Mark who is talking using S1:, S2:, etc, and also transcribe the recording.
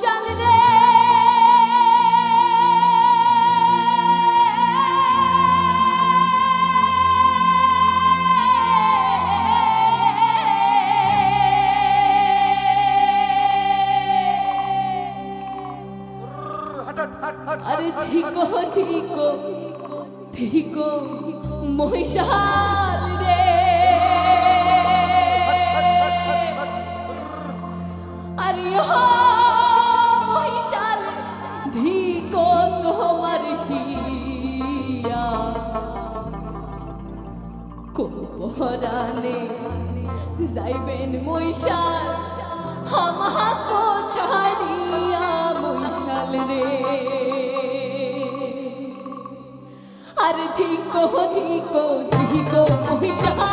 S1: মহিষাল রে আরে ধিকো ধিকো ধিকো মহিষাল রে আরে হো মহিষাল ধিকো তোমার হিয়া কোপরানে যাইবেন মহিষাল আমাকে ছাড়িয়া মহিষাল রে আরে ধিকো ধিকো ধিকো মহিষাল